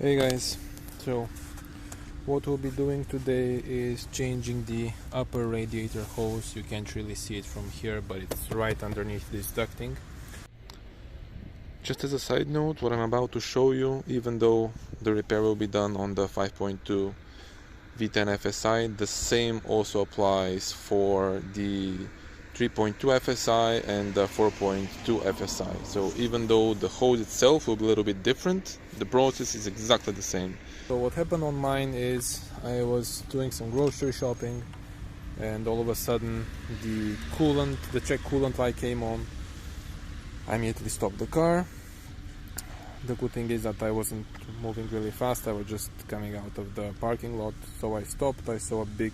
Hey guys, so what we'll be doing today is changing the upper radiator hose. You can't really see it from here, but it's right underneath this ducting. Just as a side note, what I'm about to show you, even though the repair will be done on the 5.2 V10 FSI, the same also applies for the 3.2 FSI and the 4.2 FSI. So even though the hose itself will be a little bit different, the process is exactly the same. So what happened on mine is I was doing some grocery shopping and all of a sudden the check coolant light came on. I immediately stopped the car. The good thing is that I wasn't moving really fast, I was just coming out of the parking lot. So I stopped, I saw a big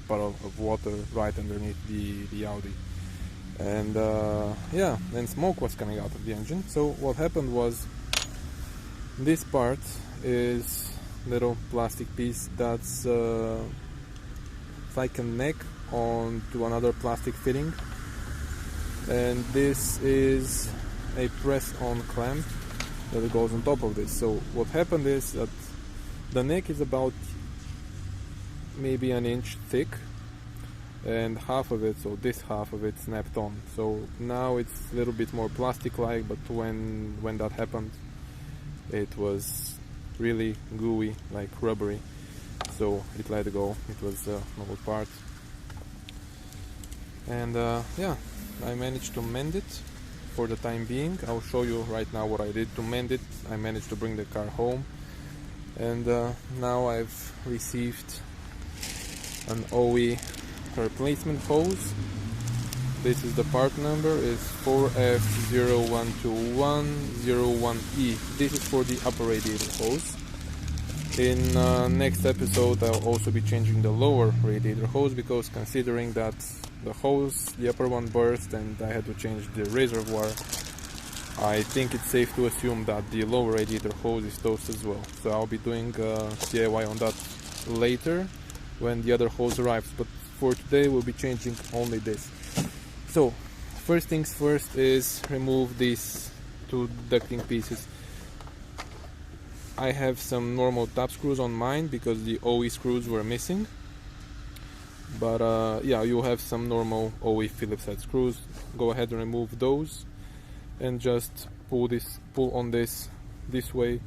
puddle of water right underneath the Audi. And yeah, and smoke was coming out of the engine. So what happened was, this part is little plastic piece that's like a neck onto another plastic fitting. And this is a press-on clamp that goes on top of this. So what happened is that the neck is about maybe an inch thick, and half of it, so this half of it, snapped on. So now it's a little bit more plastic-like, but when that happened, it was really gooey, like rubbery. So it let go. It was an old part, and yeah, I managed to mend it. For the time being, I'll show you right now what I did to mend it. I managed to bring the car home, and now I've received an OE replacement hose. This is the part number, is 4F0120101E. This is for the upper radiator hose. In next episode I'll also be changing the lower radiator hose, because considering that the hose, the upper one, burst and I had to change the reservoir, I think it's safe to assume that the lower radiator hose is toast as well. So I'll be doing DIY on that later when the other hose arrives, but for today we'll be changing only this. So first things first is remove these two ducting pieces. I have some normal tap screws on mine because the OE screws were missing. But yeah, you have some normal OE Phillips head screws. Go ahead and remove those and just pull on this way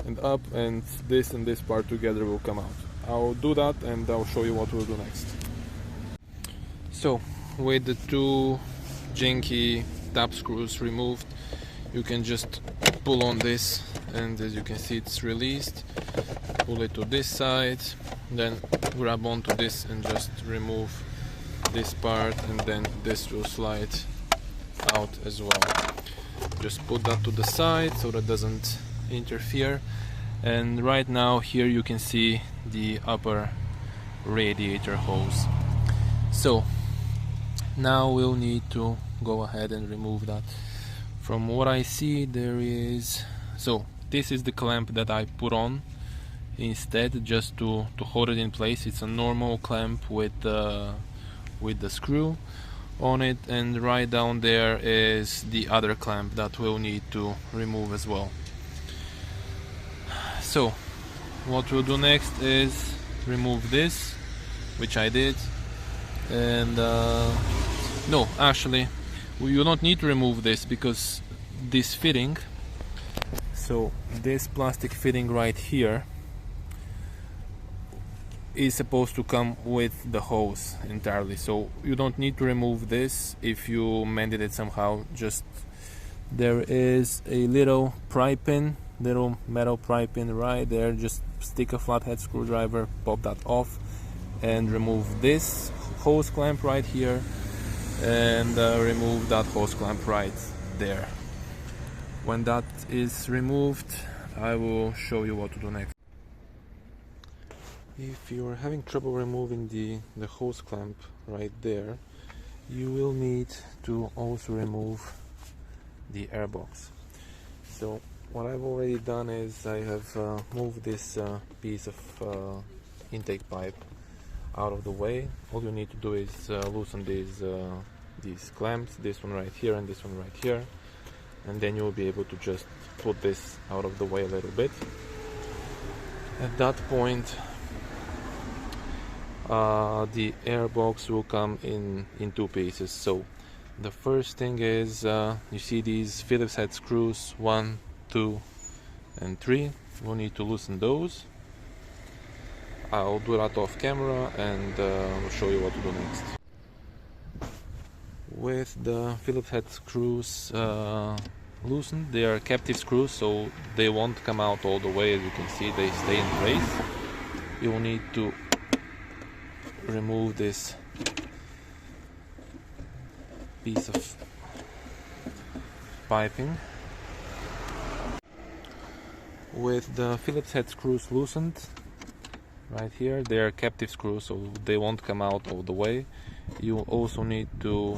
and up, and this part together will come out. I'll do that and I'll show you what we'll do next. So with the two janky tap screws removed, you can just pull on this, and as you can see it's released. Pull it to this side, then grab onto this and just remove this part, and then this will slide out as well. Just put that to the side so that doesn't interfere. And right now here you can see the upper radiator hose. So now we'll need to go ahead and remove that. From what I see, there is, so this is the clamp that I put on instead, just to hold it in place. It's a normal clamp with the screw on it, and right down there is the other clamp that we'll need to remove as well. So what we'll do next is remove this, which I did, and no, actually you don't need to remove this, because this fitting, so this plastic fitting right here, is supposed to come with the hose entirely. So you don't need to remove this if you mended it somehow. Just, there is a little pry pin, little metal pry pin right there. Just stick a flathead screwdriver, pop that off, and remove this hose clamp right here, and remove that hose clamp right there. When that is removed, I will show you what to do next. If you are having trouble removing the hose clamp right there, you will need to also remove the airbox. So what I've already done is I have moved this piece of intake pipe out of the way. All you need to do is loosen these clamps, this one right here and this one right here, and then you'll be able to just put this out of the way a little bit. At that point, the air box will come in two pieces. So the first thing is, you see these Phillips head screws 1, 2 and 3. We'll need to loosen those. I'll do that off camera and I'll show you what to do next. With the Phillips head screws loosened, they are captive screws, so they won't come out all the way. As you can see, they stay in place. You will need to remove this piece of piping. With the Phillips head screws loosened, right here, they are captive screws, so they won't come out all the way. You also need to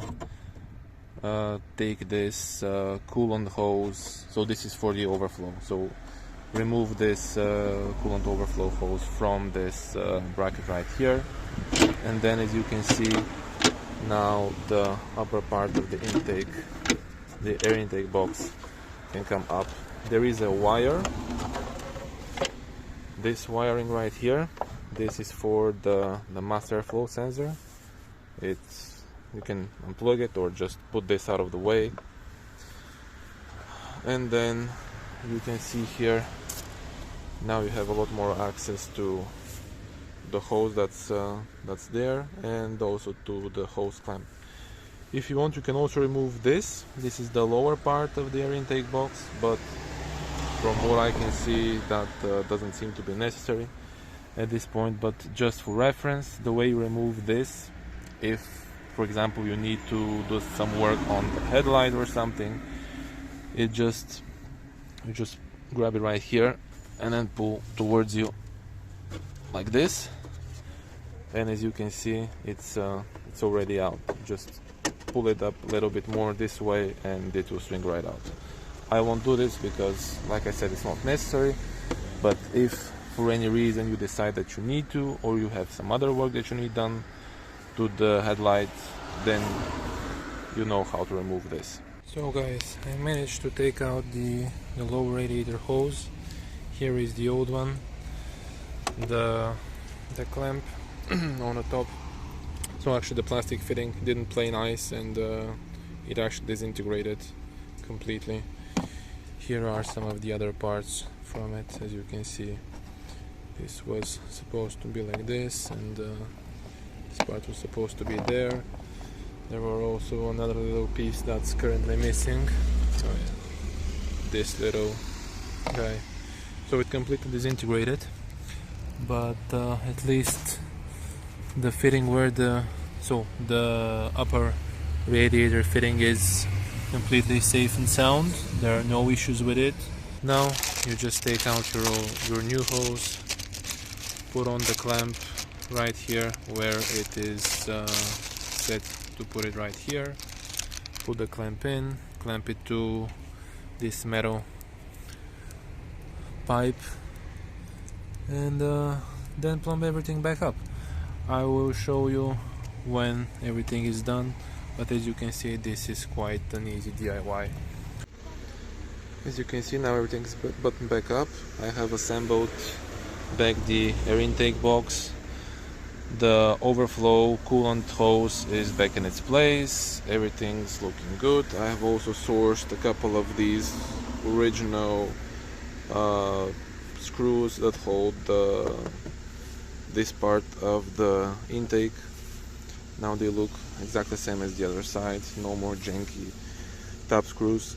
take this coolant hose. So this is for the overflow. So remove this coolant overflow hose from this bracket right here, and then, as you can see, now the upper part of the intake, the air intake box, can come up. There is a wire, this wiring right here. This is for the mass airflow sensor. You can unplug it or just put this out of the way, and then you can see here, now you have a lot more access to the hose that's there, and also to the hose clamp. If you want, you can also remove this. This is the lower part of the air intake box, but from what I can see, that doesn't seem to be necessary at this point. But just for reference, the way you remove this, if for example you need to do some work on the headlight or something, you just grab it right here and then pull towards you like this, and as you can see, it's already out. Just pull it up a little bit more this way and it will swing right out. I won't do this because, like I said, it's not necessary, but if for any reason you decide that you need to, or you have some other work that you need done to the headlight, then you know how to remove this. So guys, I managed to take out the low radiator hose. Here is the old one, the clamp on the top. So actually the plastic fitting didn't play nice, and it actually disintegrated completely. Here are some of the other parts from it. As you can see, this was supposed to be like this, and this part was supposed to be there. There were also another little piece that's currently missing. So yeah, this little guy. So it completely disintegrated, but at least the fitting where the upper radiator fitting is completely safe and sound. There are no issues with it. Now you just take out your new hose, put on the clamp right here where it is set to put it right here. Put the clamp in, clamp it to this metal pipe, and then plumb everything back up. I will show you when everything is done, but as you can see, this is quite an easy DIY. As you can see, now everything is buttoned back up. I have assembled back the air intake box. The overflow coolant hose is back in its place. Everything's looking good. I have also sourced a couple of these original screws that hold this part of the intake. Now they look exactly the same as the other side. No more janky top screws.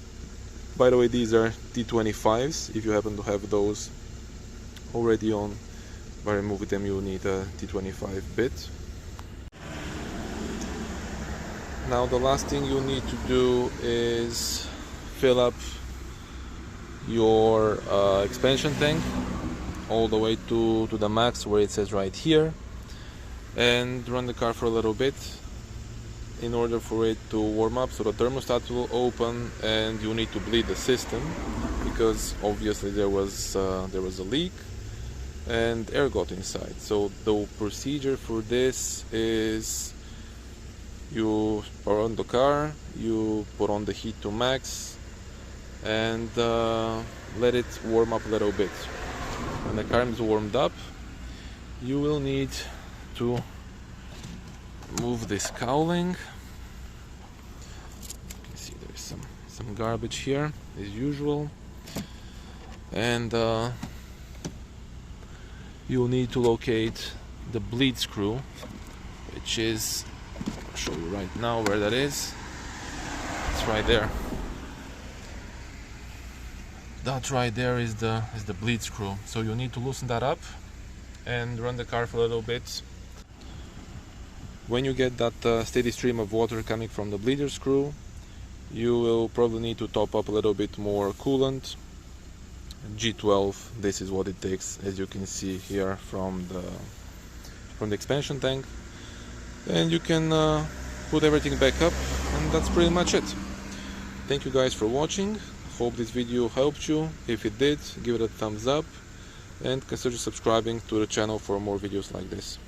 By the way, these are T25s. If you happen to have those already on, by removing them, you will need a T25 bit. Now the last thing you need to do is fill up your expansion tank all the way to the max where it says right here, and run the car for a little bit in order for it to warm up. So the thermostat will open and you need to bleed the system, because obviously there was a leak and air got inside. So the procedure for this is you power on the car, you put on the heat to max, and let it warm up a little bit. when the car is warmed up, you will need to move this cowling. You can see there's some garbage here as usual, and you'll need to locate the bleed screw, which is, I'll show you right now where that is. It's right there. That right there is the bleed screw. So you need to loosen that up and run the car for a little bit. When you get that steady stream of water coming from the bleeder screw, you will probably need to top up a little bit more coolant. G12, this is what it takes, as you can see here from the expansion tank, and you can put everything back up, and that's pretty much it. Thank you guys for watching. Hope this video helped you. If it did, give it a thumbs up and consider subscribing to the channel for more videos like this.